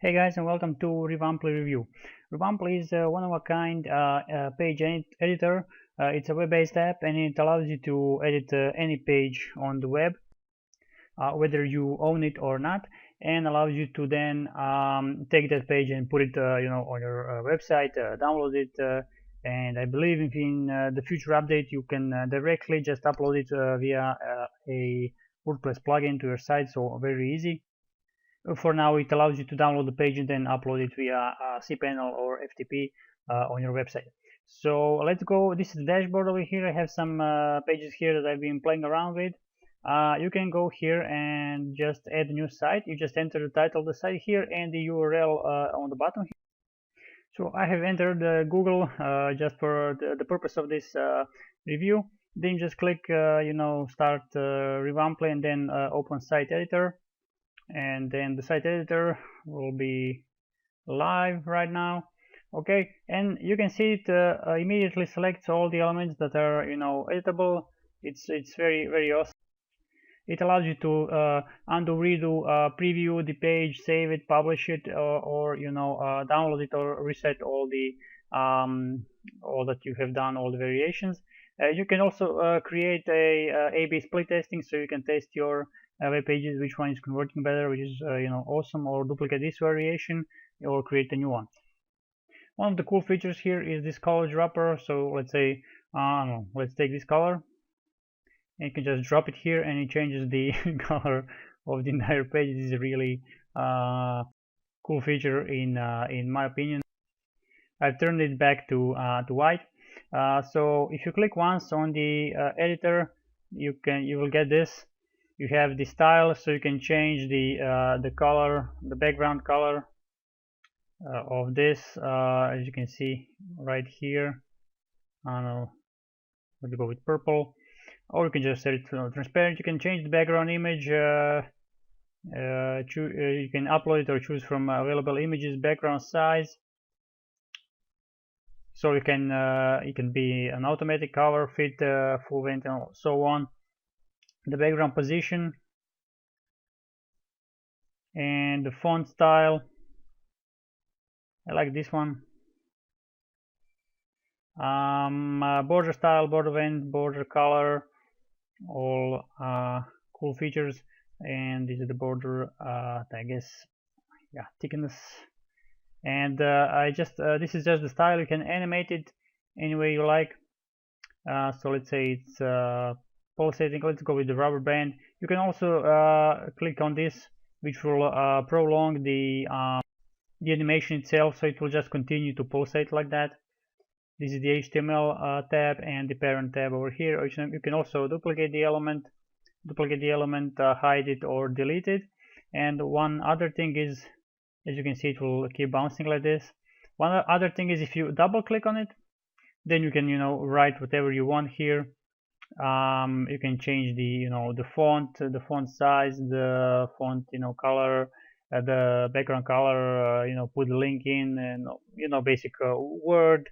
Hey guys, and welcome to Revamply Review. Revamply is a one-of-a-kind page editor. It's a web-based app, and it allows you to edit any page on the web, whether you own it or not, and allows you to then take that page and put it, on your website, download it, and I believe in the future update you can directly just upload it via a WordPress plugin to your site, so very easy. For now, it allows you to download the page and then upload it via cPanel or FTP on your website. So let's go. This is the dashboard over here. I have some pages here that I've been playing around with. You can go here and just add a new site. You just enter the title of the site here and the URL on the bottom here. So I have entered Google just for the purpose of this review. Then just click, start Revamply and then open site editor. And then the site editor will be live right now. Okay, and you can see it immediately selects all the elements that are editable. It's very awesome. It allows you to undo, redo, preview the page, save it, publish it, or download it or reset all that you have done, all the variations. You can also create a A/B split testing, so you can test your web pages, which one is converting better, which is awesome, or duplicate this variation or create a new one. One of the cool features here is this color dropper. So let's say let's take this color, and you can just drop it here and it changes the color of the entire page. This is a really cool feature in my opinion. I've turned it back to white. So if you click once on the editor, you will get this. You have the style, so you can change the color, the background color of this, as you can see right here. I don't know, let's go with purple, or you can just set it to transparent. You can change the background image. You can upload it or choose from available images, background size. So it can be an automatic cover, fit, full length, and so on. The background position and the font style. I like this one. Border style, border length, border color, all cool features. And this is the border, I guess, yeah, thickness. And this is just the style. You can animate it any way you like. So let's say it's pulsating. Let's go with the rubber band. You can also click on this, which will prolong the animation itself, so it will just continue to pulsate like that. This is the HTML tab and the parent tab over here. You can also duplicate the element, hide it or delete it. And one other thing is, as you can see, it will keep bouncing like this. One other thing is, if you double click on it, then you can write whatever you want here. You can change the font size, the font color, the background color, put the link in, and basic word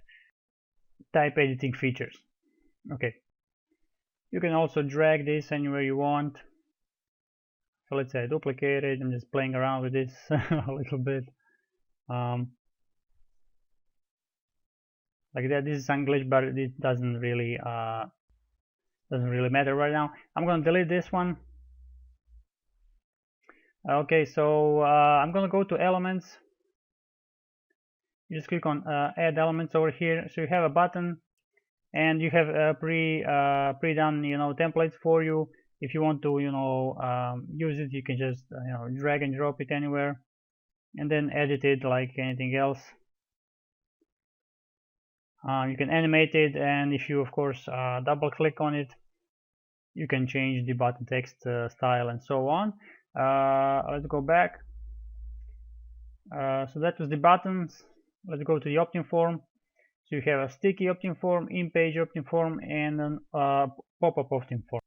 type editing features. Okay, you can also drag this anywhere you want. So let's say I duplicate it. I'm just playing around with this a little bit, like that. This is unglitched, but it doesn't really matter right now. I'm going to delete this one. Okay, so I'm going to go to elements. You just click on add elements over here. So you have a button, and you have pre-done templates for you. If you want to use it, you can just drag and drop it anywhere, and then edit it like anything else. You can animate it, and if you of course double click on it, you can change the button text style and so on. Let's go back. So that was the buttons. Let's go to the opt-in form. So you have a sticky opt-in form, in-page opt-in form, and a pop-up opt-in form.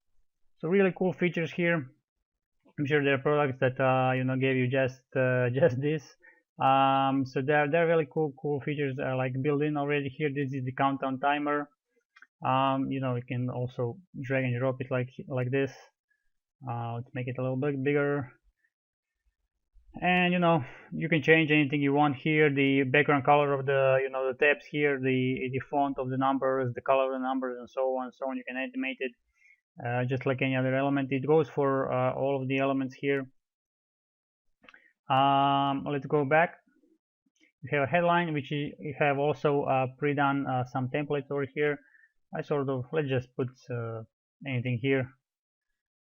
So really cool features here. I'm sure there are products that gave you just this. So they're really cool features like built-in already here. This is the countdown timer. You can also drag and drop it like this. Let's make it a little bit bigger. And you can change anything you want here, the background color of the the tabs here, the font of the numbers, the color of the numbers, and so on and so on. You can animate it just like any other element. It goes for all of the elements here. Let's go back. You have a headline, which you have also pre-done some templates over here. I sort of, let's just put anything here.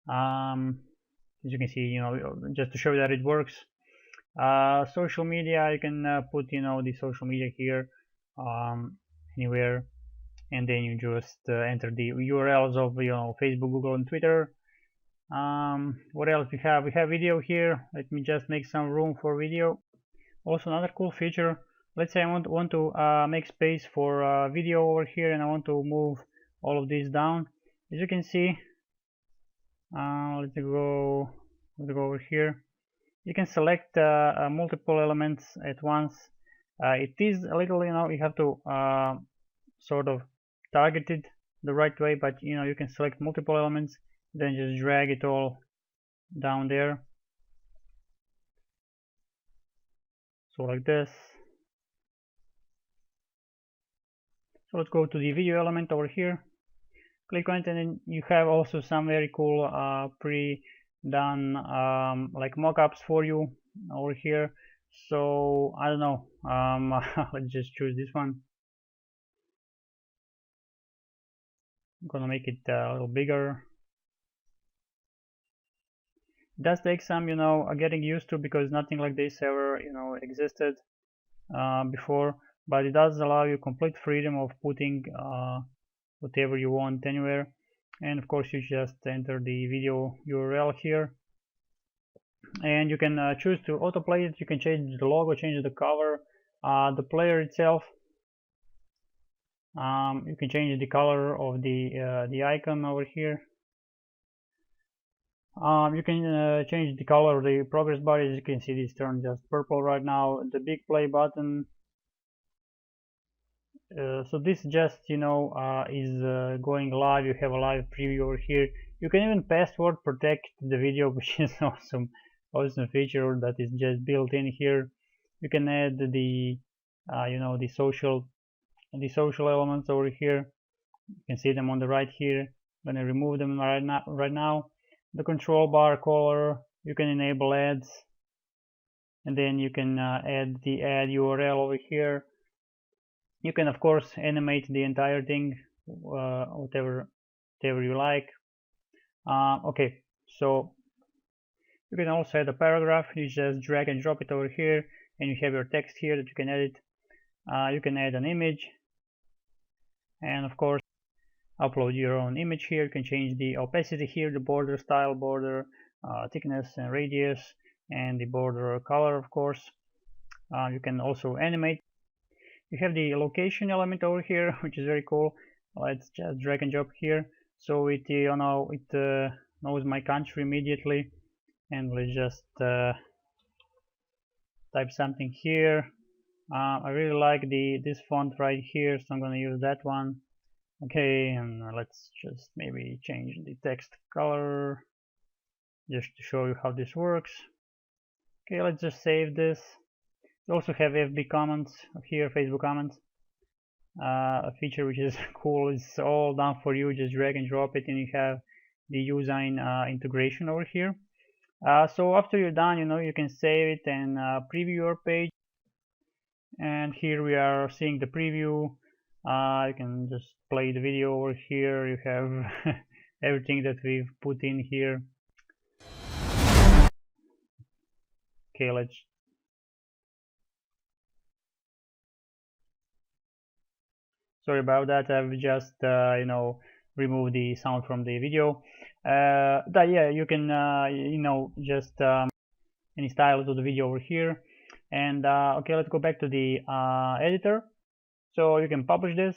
As you can see, just to show that it works. Social media, you can put the social media here anywhere, and then you just enter the URLs of Facebook, Google, and Twitter. What else we have? We have video here. Let me just make some room for video. Also, another cool feature, let's say I want to make space for video over here, and I want to move all of these down. As you can see, let's go over here. You can select multiple elements at once. It is a little, you have to sort of target it the right way, but you can select multiple elements, then just drag it all down there. So like this. So let's go to the video element over here. Click on it, and then you have also some very cool pre-done like mockups for you over here. So I don't know. Let's just choose this one. I'm gonna make it a little bigger. It does take some, getting used to, because nothing like this ever, existed before. But it does allow you complete freedom of putting whatever you want anywhere. And of course, you just enter the video URL here, and you can choose to autoplay it. You can change the logo, change the cover, the player itself. You can change the color of the icon over here. You can change the color of the progress bar. As you can see, this turned just purple right now. The big play button. So this just is going live. You have a live preview over here. You can even password protect the video, which is awesome feature that is just built in here. You can add the the social elements over here. You can see them on the right here. I'm gonna remove them right now. The control bar color, you can enable ads, and then you can add the ad URL over here. You can of course animate the entire thing, whatever you like. Okay, so you can also add a paragraph. You just drag and drop it over here, and you have your text here that you can edit. You can add an image, and of course upload your own image here. You can change the opacity here, the border style, border thickness and radius, and the border color, of course. You can also animate. You have the location element over here, which is very cool. Let's just drag and drop here, so it knows my country immediately. And let's just type something here. I really like this font right here, so I'm going to use that one. Okay, and let's just maybe change the text color just to show you how this works. Okay, let's just save this. You also have FB comments here, Facebook comments, a feature which is cool. It's all done for you. Just drag and drop it, and you have the Usign integration over here. So after you're done, you can save it and preview your page. And here we are seeing the preview. You can just play the video over here. You have everything that we've put in here. Okay, sorry about that. I've just removed the sound from the video. Yeah, you can just any style to the video over here. And okay, let's go back to the editor. So you can publish this,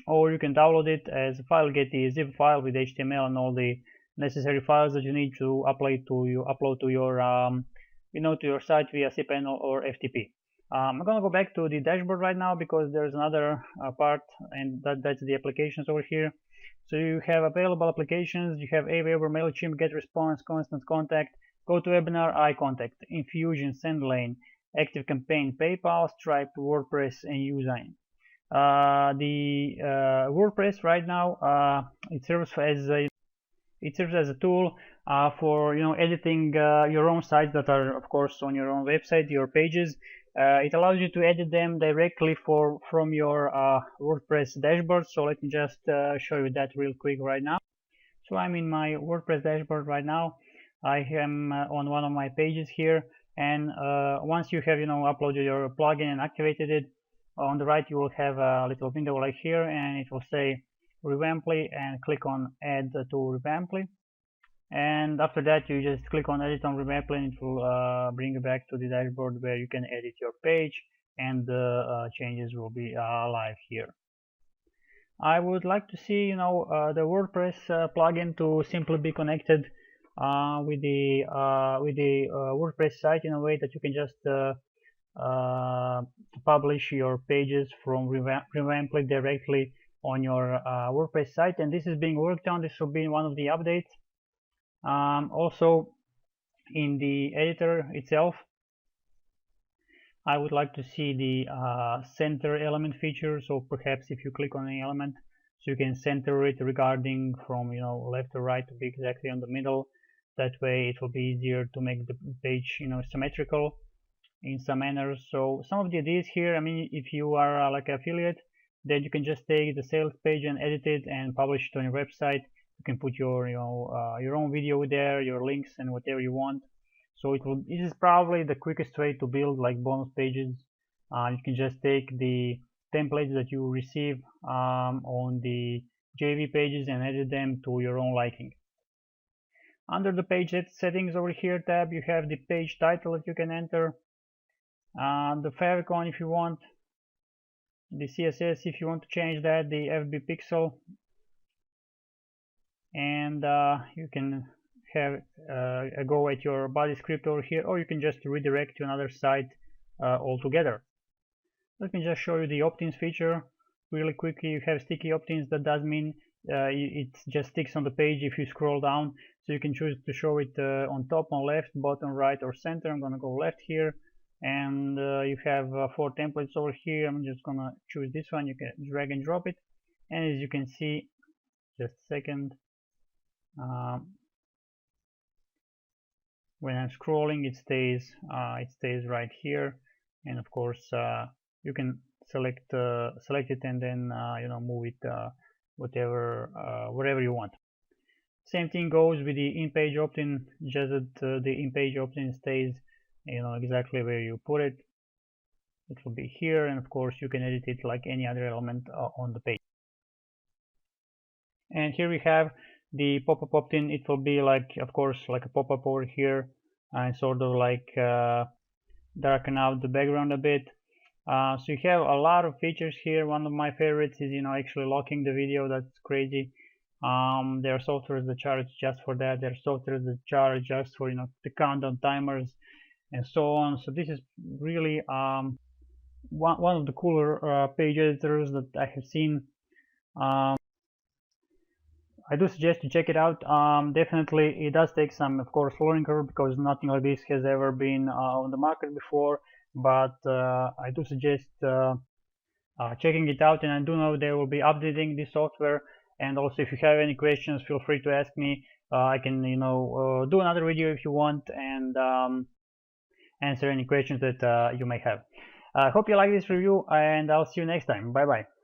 or you can download it as a file, get the zip file with HTML and all the necessary files that you need to upload to your to your site via cPanel or FTP. I'm gonna go back to the dashboard right now, because there's another part, and that's the applications over here. So you have available applications. You have Aweber, MailChimp, GetResponse, Constant Contact, GoToWebinar, iContact, Infusion, SendLane, ActiveCampaign, PayPal, Stripe, WordPress, and Usign. The WordPress right now it serves as a tool for editing your own sites that are of course on your own website, your pages. It allows you to edit them directly from your WordPress dashboard. So let me just show you that real quick right now. So I'm in my WordPress dashboard right now. I am on one of my pages here, and once you have uploaded your plugin and activated it, on the right you will have a little window like here, and it will say Revamply, and click on Add to Revamply. And after that you just click on Edit on Revamply, and it will bring you back to the dashboard where you can edit your page, and the changes will be live here. I would like to see the WordPress plugin to simply be connected with the WordPress site in a way that you can just publish your pages from Revamply directly on your WordPress site, and this is being worked on. This will be one of the updates. Also in the editor itself, I would like to see the center element feature. So perhaps if you click on an element, so you can center it regarding from left to right to be exactly on the middle. That way it will be easier to make the page symmetrical in some manner. So some of the ideas here, I mean, if you are like an affiliate, then you can just take the sales page and edit it and publish it on your website. You can put your your own video there, your links, and whatever you want. So this is probably the quickest way to build like bonus pages. You can just take the templates that you receive on the JV pages and edit them to your own liking. Under the page settings over here tab, you have the page title that you can enter, the favicon if you want, the CSS if you want to change that, the FB pixel, and you can have a go at your body script over here, or you can just redirect to another site altogether. Let me just show you the opt-ins feature really quickly. You have sticky opt-ins. That does mean it just sticks on the page if you scroll down, so you can choose to show it on top, on left, bottom, right, or center. I'm gonna go left here, and you have 4 templates over here. I'm just gonna choose this one. You can drag and drop it, and as you can see, just a second, when I'm scrolling, it stays right here, and of course you can select it and then move it wherever you want. Same thing goes with the in-page opt-in, just that the in-page opt-in stays exactly where you put it. It will be here, and of course you can edit it like any other element on the page. And here we have the pop-up opt-in. It will be like, of course, like a pop-up over here, and sort of like darken out the background a bit. So you have a lot of features here. One of my favorites is actually locking the video. That's crazy. There are softwares that charge just for that. There are softwares that charge just for the countdown timers and so on. So this is really one of the cooler page editors that I have seen. I do suggest to check it out. Definitely it does take some, of course, learning curve, because nothing like this has ever been on the market before, but I do suggest checking it out, and I do know they will be updating this software. And also, if you have any questions, feel free to ask me. I can do another video if you want, and answer any questions that you may have. I hope you like this review, and I'll see you next time. Bye bye.